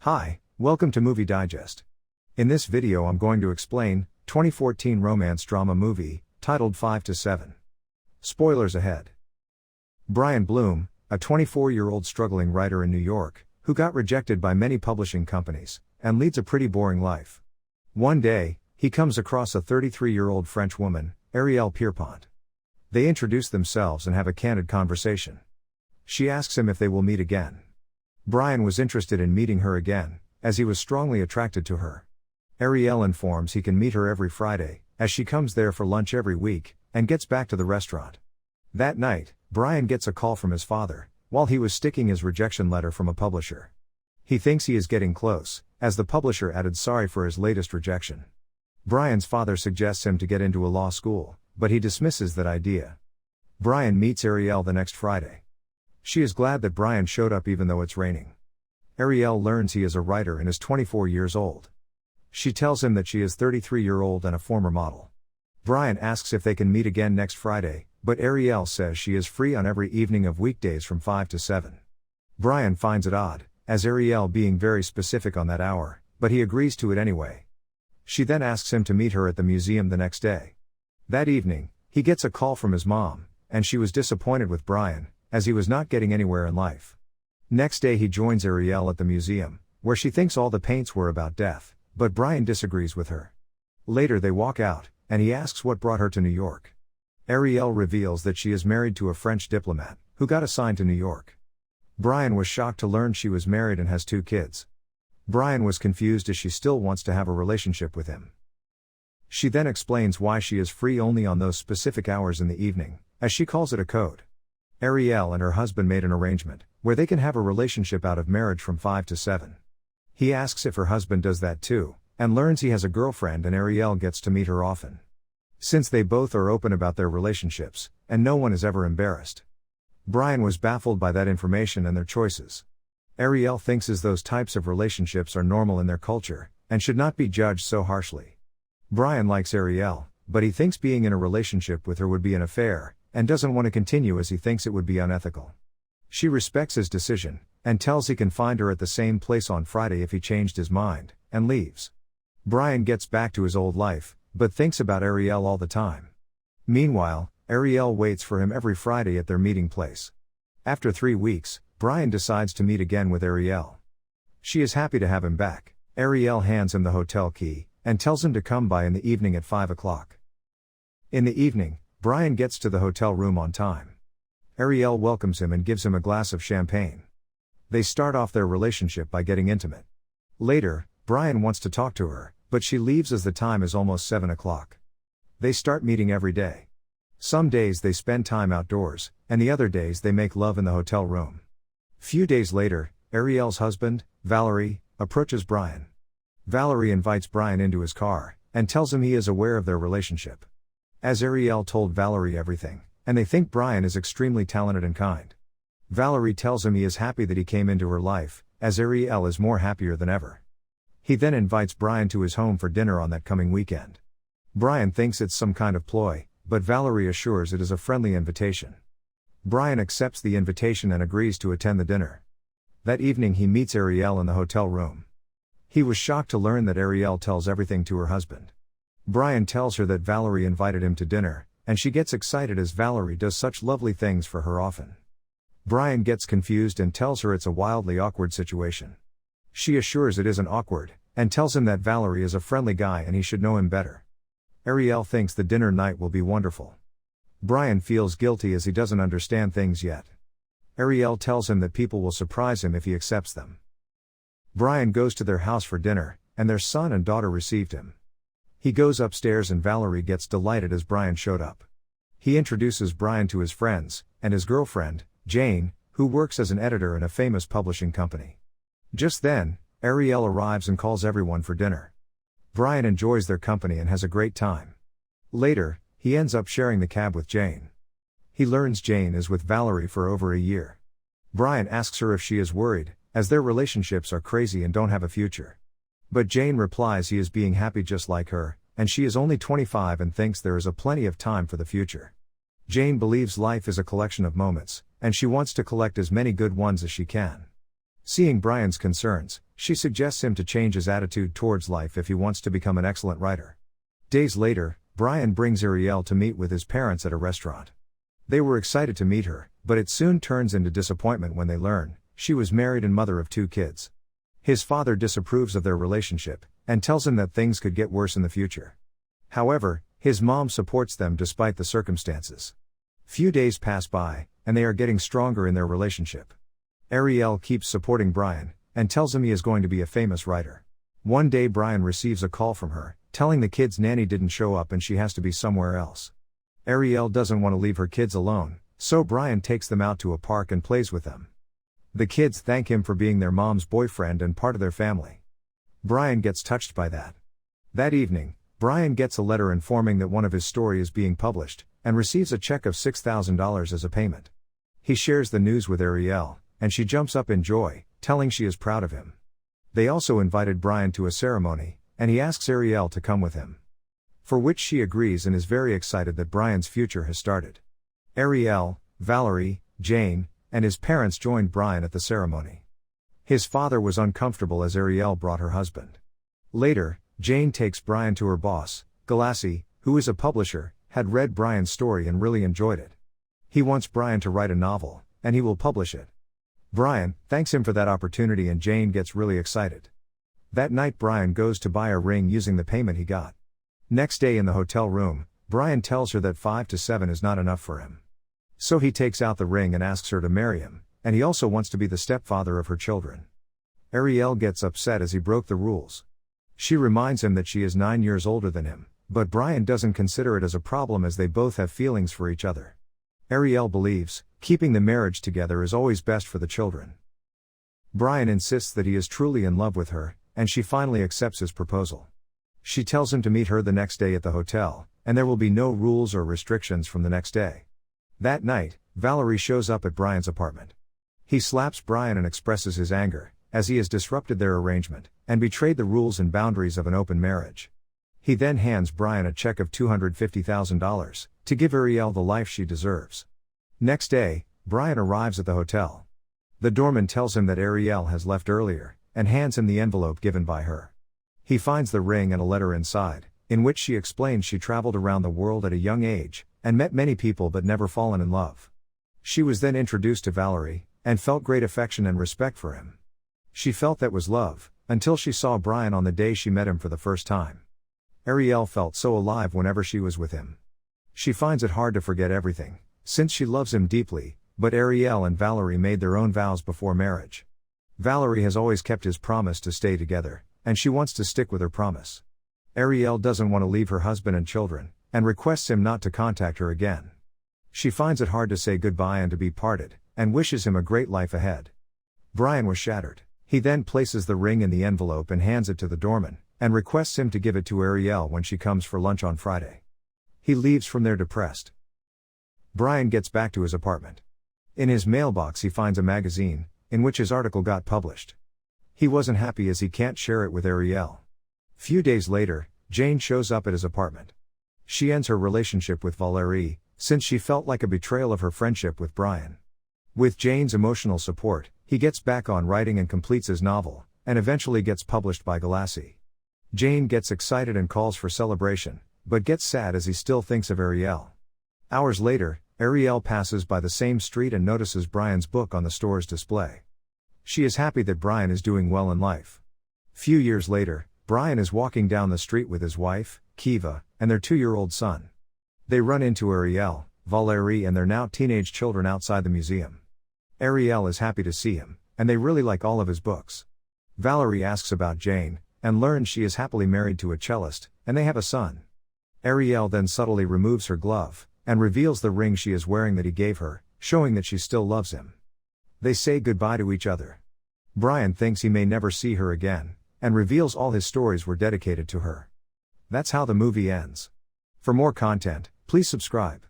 Hi, welcome to Movie Digest. In this video I'm going to explain 2014 romance drama movie, titled 5 to 7. Spoilers ahead. Brian Bloom, a 24-year-old struggling writer in New York, who got rejected by many publishing companies, and leads a pretty boring life. One day, he comes across a 33-year-old French woman, Arielle Pierpoint. They introduce themselves and have a candid conversation. She asks him if they will meet again. Brian was interested in meeting her again, as he was strongly attracted to her. Arielle informs he can meet her every Friday, as she comes there for lunch every week, and gets back to the restaurant. That night, Brian gets a call from his father, while he was sticking his rejection letter from a publisher. He thinks he is getting close, as the publisher added sorry for his latest rejection. Brian's father suggests him to get into a law school, but he dismisses that idea. Brian meets Arielle the next Friday. She is glad that Brian showed up even though it's raining. Arielle learns he is a writer and is 24 years old. She tells him that she is 33-year-old and a former model. Brian asks if they can meet again next Friday, but Arielle says she is free on every evening of weekdays from 5 to 7. Brian finds it odd, as Arielle being very specific on that hour, but he agrees to it anyway. She then asks him to meet her at the museum the next day. That evening, he gets a call from his mom, and she was disappointed with Brian, as he was not getting anywhere in life. Next day he joins Arielle at the museum, where she thinks all the paints were about death, but Brian disagrees with her. Later they walk out, and he asks what brought her to New York. Arielle reveals that she is married to a French diplomat, who got assigned to New York. Brian was shocked to learn she was married and has 2 kids. Brian was confused as she still wants to have a relationship with him. She then explains why she is free only on those specific hours in the evening, as she calls it a code. Arielle and her husband made an arrangement, where they can have a relationship out of marriage from 5 to 7. He asks if her husband does that too, and learns he has a girlfriend, and Arielle gets to meet her often. Since they both are open about their relationships, and no one is ever embarrassed. Brian was baffled by that information and their choices. Arielle thinks as those types of relationships are normal in their culture, and should not be judged so harshly. Brian likes Arielle, but he thinks being in a relationship with her would be an affair, and doesn't want to continue as he thinks it would be unethical. She respects his decision, and tells he can find her at the same place on Friday if he changed his mind, and leaves. Brian gets back to his old life, but thinks about Arielle all the time. Meanwhile, Arielle waits for him every Friday at their meeting place. After 3 weeks, Brian decides to meet again with Arielle. She is happy to have him back. Arielle hands him the hotel key, and tells him to come by in the evening at 5 o'clock. In the evening, Brian gets to the hotel room on time. Arielle welcomes him and gives him a glass of champagne. They start off their relationship by getting intimate. Later, Brian wants to talk to her, but she leaves as the time is almost 7 o'clock. They start meeting every day. Some days they spend time outdoors, and the other days they make love in the hotel room. Few days later, Arielle's husband, Valerie, approaches Brian. Valerie invites Brian into his car, and tells him he is aware of their relationship. As Arielle told Valerie everything, and they think Brian is extremely talented and kind. Valerie tells him he is happy that he came into her life, as Arielle is more happier than ever. He then invites Brian to his home for dinner on that coming weekend. Brian thinks it's some kind of ploy, but Valerie assures it is a friendly invitation. Brian accepts the invitation and agrees to attend the dinner. That evening he meets Arielle in the hotel room. He was shocked to learn that Arielle tells everything to her husband. Brian tells her that Valerie invited him to dinner, and she gets excited as Valerie does such lovely things for her often. Brian gets confused and tells her it's a wildly awkward situation. She assures it isn't awkward, and tells him that Valerie is a friendly guy and he should know him better. Arielle thinks the dinner night will be wonderful. Brian feels guilty as he doesn't understand things yet. Arielle tells him that people will surprise him if he accepts them. Brian goes to their house for dinner, and their son and daughter received him. He goes upstairs and Valerie gets delighted as Brian showed up. He introduces Brian to his friends, and his girlfriend, Jane, who works as an editor in a famous publishing company. Just then, Arielle arrives and calls everyone for dinner. Brian enjoys their company and has a great time. Later, he ends up sharing the cab with Jane. He learns Jane is with Valerie for over a year. Brian asks her if she is worried, as their relationships are crazy and don't have a future. But Jane replies he is being happy just like her, and she is only 25 and thinks there is plenty of time for the future. Jane believes life is a collection of moments, and she wants to collect as many good ones as she can. Seeing Brian's concerns, she suggests him to change his attitude towards life if he wants to become an excellent writer. Days later, Brian brings Arielle to meet with his parents at a restaurant. They were excited to meet her, but it soon turns into disappointment when they learn she was married and mother of 2 kids. His father disapproves of their relationship, and tells him that things could get worse in the future. However, his mom supports them despite the circumstances. Few days pass by, and they are getting stronger in their relationship. Arielle keeps supporting Brian, and tells him he is going to be a famous writer. One day Brian receives a call from her, telling the kids' nanny didn't show up and she has to be somewhere else. Arielle doesn't want to leave her kids alone, so Brian takes them out to a park and plays with them. The kids thank him for being their mom's boyfriend and part of their family. Brian gets touched by that. That evening, Brian gets a letter informing that one of his story is being published, and receives a check of $6,000 as a payment. He shares the news with Arielle, and she jumps up in joy, telling she is proud of him. They also invited Brian to a ceremony, and he asks Arielle to come with him. For which she agrees and is very excited that Brian's future has started. Arielle, Valerie, Jane, and his parents joined Brian at the ceremony. His father was uncomfortable as Arielle brought her husband. Later, Jane takes Brian to her boss, Galassi, who is a publisher, had read Brian's story and really enjoyed it. He wants Brian to write a novel, and he will publish it. Brian thanks him for that opportunity and Jane gets really excited. That night Brian goes to buy a ring using the payment he got. Next day in the hotel room, Brian tells her that 5 to 7 is not enough for him. So he takes out the ring and asks her to marry him, and he also wants to be the stepfather of her children. Arielle gets upset as he broke the rules. She reminds him that she is 9 years older than him, but Brian doesn't consider it as a problem as they both have feelings for each other. Arielle believes keeping the marriage together is always best for the children. Brian insists that he is truly in love with her, and she finally accepts his proposal. She tells him to meet her the next day at the hotel, and there will be no rules or restrictions from the next day. That night, Valerie shows up at Brian's apartment. He slaps Brian and expresses his anger, as he has disrupted their arrangement, and betrayed the rules and boundaries of an open marriage. He then hands Brian a check of $250,000, to give Arielle the life she deserves. Next day, Brian arrives at the hotel. The doorman tells him that Arielle has left earlier, and hands him the envelope given by her. He finds the ring and a letter inside, in which she explains she traveled around the world at a young age, and met many people but never fallen in love. She was then introduced to Valerie, and felt great affection and respect for him. She felt that was love, until she saw Brian on the day she met him for the first time. Arielle felt so alive whenever she was with him. She finds it hard to forget everything, since she loves him deeply, but Arielle and Valerie made their own vows before marriage. Valerie has always kept his promise to stay together, and she wants to stick with her promise. Arielle doesn't want to leave her husband and children, and requests him not to contact her again. She finds it hard to say goodbye and to be parted, and wishes him a great life ahead. Brian was shattered. He then places the ring in the envelope and hands it to the doorman, and requests him to give it to Arielle when she comes for lunch on Friday. He leaves from there depressed. Brian gets back to his apartment. In his mailbox he finds a magazine, in which his article got published. He wasn't happy as he can't share it with Arielle. Few days later, Jane shows up at his apartment. She ends her relationship with Valerie, since she felt like a betrayal of her friendship with Brian. With Jane's emotional support, he gets back on writing and completes his novel, and eventually gets published by Galassi. Jane gets excited and calls for celebration, but gets sad as he still thinks of Arielle. Hours later, Arielle passes by the same street and notices Brian's book on the store's display. She is happy that Brian is doing well in life. Few years later, Brian is walking down the street with his wife, Kiva, and their 2-year-old son. They run into Arielle, Valerie and their now teenage children outside the museum. Arielle is happy to see him, and they really like all of his books. Valerie asks about Jane, and learns she is happily married to a cellist, and they have a son. Arielle then subtly removes her glove, and reveals the ring she is wearing that he gave her, showing that she still loves him. They say goodbye to each other. Brian thinks he may never see her again, and reveals all his stories were dedicated to her. That's how the movie ends. For more content, please subscribe.